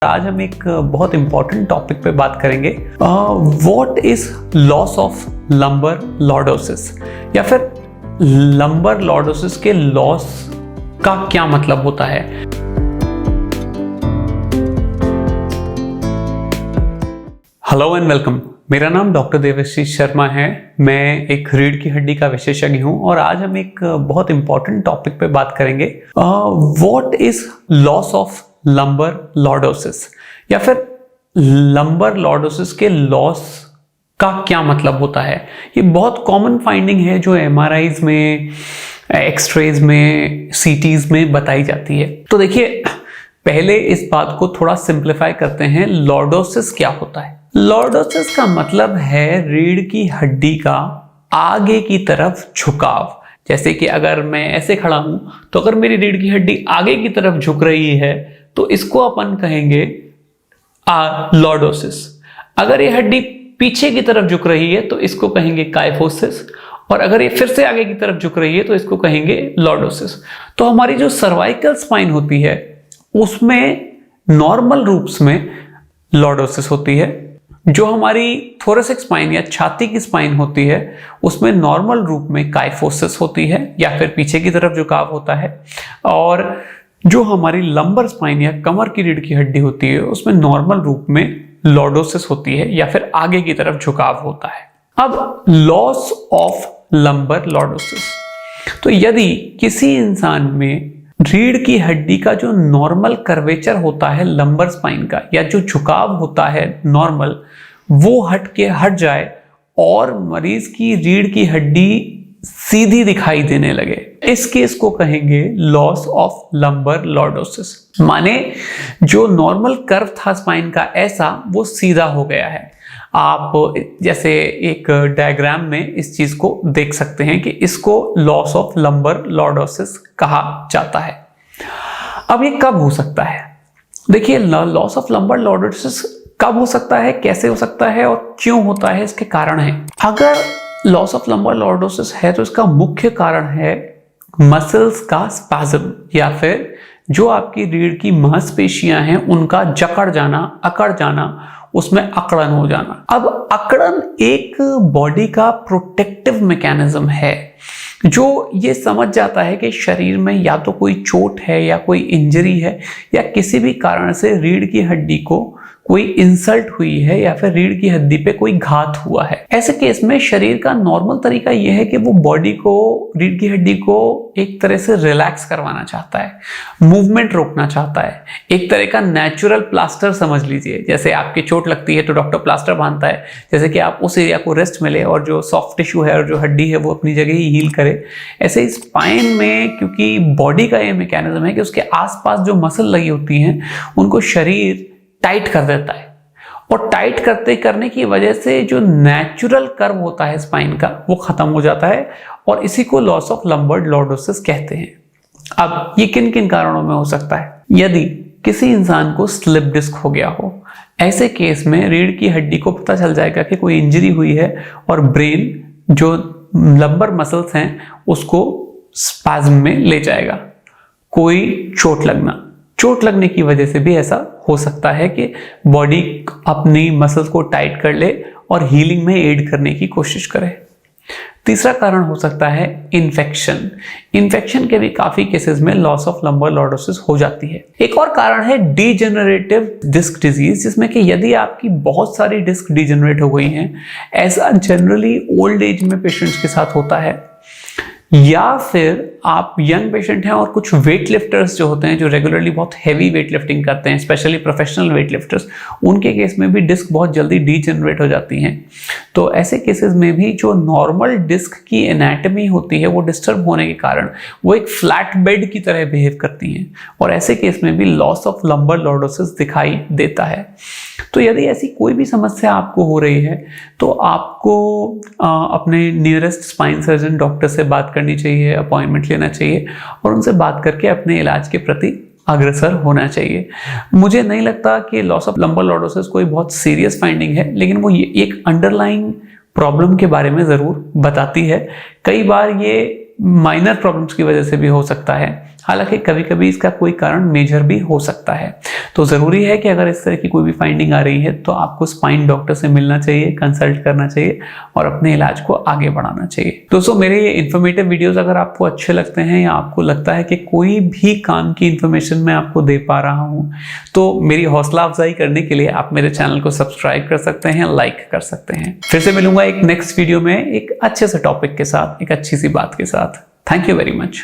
आज हम एक बहुत इंपॉर्टेंट टॉपिक पे बात करेंगे। What is loss of lumbar lordosis या फिर लंबर लॉर्डोसिस के लॉस का क्या मतलब होता है। Hello and welcome. मेरा नाम डॉक्टर देवाशीष शर्मा है। मैं एक रीढ़ की हड्डी का विशेषज्ञ हूं और आज हम एक बहुत इंपॉर्टेंट टॉपिक पे बात करेंगे। What is loss of lumbar lordosis या फिर लंबर लॉर्डोसिस के लॉस का क्या मतलब होता है। ये बहुत कॉमन फाइंडिंग है जो एमआरआईज में, एक्सरेज में, सीटीज में बताई जाती है। तो देखिए, पहले इस बात को थोड़ा सिंप्लीफाई करते हैं। लॉर्डोसिस क्या होता है? लॉर्डोसिस का मतलब है रीढ़ की हड्डी का आगे की तरफ झुकाव। जैसे कि अगर मैं ऐसे खड़ा हूं तो अगर मेरी रीढ़ की हड्डी आगे की तरफ झुक रही है तो इसको अपन कहेंगे लॉर्डोसिस। अगर ये हड्डी पीछे की तरफ झुक रही है तो इसको कहेंगे काइफोसिस, और अगर ये फिर से आगे की तरफ झुक रही है तो इसको कहेंगे लॉर्डोसिस। तो हमारी जो सर्वाइकल स्पाइन होती है उसमें नॉर्मल रूप्स में लॉर्डोसिस होती है। जो हमारी थोरेसिक स्पाइन या छाती की स्पाइन होती है उसमें नॉर्मल रूप में काइफोसिस होती है या फिर पीछे की तरफ झुकाव होता है। और जो हमारी लंबर स्पाइन या कमर की रीढ़ की हड्डी होती है उसमें नॉर्मल रूप में लॉर्डोसिस होती है या फिर आगे की तरफ झुकाव होता है। अब लॉस ऑफ लंबर लॉर्डोसिस, तो यदि किसी इंसान में रीढ़ की हड्डी का जो नॉर्मल कर्वेचर होता है लंबर स्पाइन का, या जो झुकाव होता है नॉर्मल, वो हट जाए और मरीज की रीढ़ की हड्डी सीधी दिखाई देने लगे, इस केस को कहेंगे लॉस ऑफ लंबर लॉर्डोसिस। माने जो नॉर्मल कर्व था स्पाइन का ऐसा, वो सीधा हो गया है। आप जैसे एक डायग्राम में इस चीज को देख सकते हैं कि इसको लॉस ऑफ लंबर लॉर्डोसिस कहा जाता है। अब ये कब हो सकता है? देखिए, लॉस ऑफ लंबर लॉर्डोसिस कब हो सकता है, कैसे हो सकता है और क्यों होता है, इसके कारण हैं। अगर लॉस ऑफ लंबर लॉर्डोसिस है तो इसका मुख्य कारण है मसल्स का स्पैज्म, या फिर जो आपकी रीढ़ की मांसपेशियां हैं उनका जकड़ जाना, अकड़ जाना, उसमें अकड़न हो जाना। अब अकड़न एक बॉडी का प्रोटेक्टिव मैकेनिज्म है जो ये समझ जाता है कि शरीर में या तो कोई चोट है या कोई इंजरी है या किसी भी कारण से रीढ़ की हड्डी को कोई इंसल्ट हुई है या फिर रीढ़ की हड्डी पे कोई घात हुआ है। ऐसे केस में शरीर का नॉर्मल तरीका यह है कि वो बॉडी को, रीढ़ की हड्डी को एक तरह से रिलैक्स करवाना चाहता है, मूवमेंट रोकना चाहता है। एक तरह का नेचुरल प्लास्टर समझ लीजिए। जैसे आपकी चोट लगती है तो डॉक्टर प्लास्टर बांधता है, जैसे कि आप उस एरिया को रेस्ट मिले और जो सॉफ्ट टिश्यू है और जो हड्डी है वो अपनी जगह ही हील करे। ऐसे स्पाइन में, क्योंकि बॉडी का ये मैकेनिज्म है कि उसके आसपास जो मसल लगी होती हैं उनको शरीर टाइट कर देता है, और टाइट करने की वजह से जो नेचुरल कर्व होता है स्पाइन का वो खत्म हो जाता है, और इसी को लॉस ऑफ लंबर लॉर्डोसिस कहते हैं। अब ये किन किन कारणों में हो सकता है? यदि किसी इंसान को स्लिप डिस्क हो गया हो, ऐसे केस में रीढ़ की हड्डी को पता चल जाएगा कि कोई इंजरी हुई है और ब्रेन जो लंबर मसल्स हैं उसको स्पैज्म में ले जाएगा। कोई चोट लगने की वजह से भी ऐसा हो सकता है कि बॉडी अपनी मसल्स को टाइट कर ले और हीलिंग में एड करने की कोशिश करे। तीसरा कारण हो सकता है इन्फेक्शन के भी काफी केसेस में लॉस ऑफ लंबर लॉर्डोसिस हो जाती है। एक और कारण है डीजेनरेटिव डिस्क डिजीज, जिसमें कि यदि आपकी बहुत सारी डिस्क डीजेनरेट हो गई हैं, ऐसा जनरली ओल्ड एज में पेशेंट्स के साथ होता है, या फिर आप यंग पेशेंट हैं और कुछ वेट लिफ्टर्स जो होते हैं, जो रेगुलरली बहुत हैवी वेट लिफ्टिंग करते हैं, स्पेशली प्रोफेशनल वेट लिफ्टर्स, उनके केस में भी डिस्क बहुत जल्दी डीजेनरेट हो जाती हैं। तो ऐसे केसेस में भी जो नॉर्मल डिस्क की एनाटमी होती है वो डिस्टर्ब होने के कारण वो एक फ्लैट बेड की तरह बिहेव करती हैं, और ऐसे केस में भी लॉस ऑफ लंबर लॉर्डोसिस दिखाई देता है। तो यदि ऐसी कोई भी समस्या आपको हो रही है तो आपको अपने नियरेस्ट स्पाइन सर्जन डॉक्टर से बात करनी चाहिए, अपॉइंटमेंट लेना चाहिए और उनसे बात करके अपने इलाज के प्रति अग्रसर होना चाहिए। मुझे नहीं लगता कि लॉस ऑफ लंबर लॉर्डोसिस कोई बहुत सीरियस फाइंडिंग है, लेकिन वो एक अंडरलाइंग प्रॉब्लम के बारे में ज़रूर बताती है। कई बार ये माइनर प्रॉब्लम्स की वजह से भी हो सकता है, हालांकि कभी कभी इसका कोई कारण मेजर भी हो सकता है। तो ज़रूरी है कि अगर इस तरह की कोई भी फाइंडिंग आ रही है तो आपको स्पाइन डॉक्टर से मिलना चाहिए, कंसल्ट करना चाहिए और अपने इलाज को आगे बढ़ाना चाहिए। दोस्तों, मेरे ये इन्फॉर्मेटिव वीडियोस अगर आपको अच्छे लगते हैं या आपको लगता है कि कोई भी काम की इन्फॉर्मेशन मैं आपको दे पा रहा हूँ, तो मेरी हौसला अफजाई करने के लिए आप मेरे चैनल को सब्सक्राइब कर सकते हैं, लाइक कर सकते हैं। फिर से मिलूंगा एक नेक्स्ट वीडियो में एक अच्छे से टॉपिक के साथ, एक अच्छी सी बात के साथ। Thank you very much.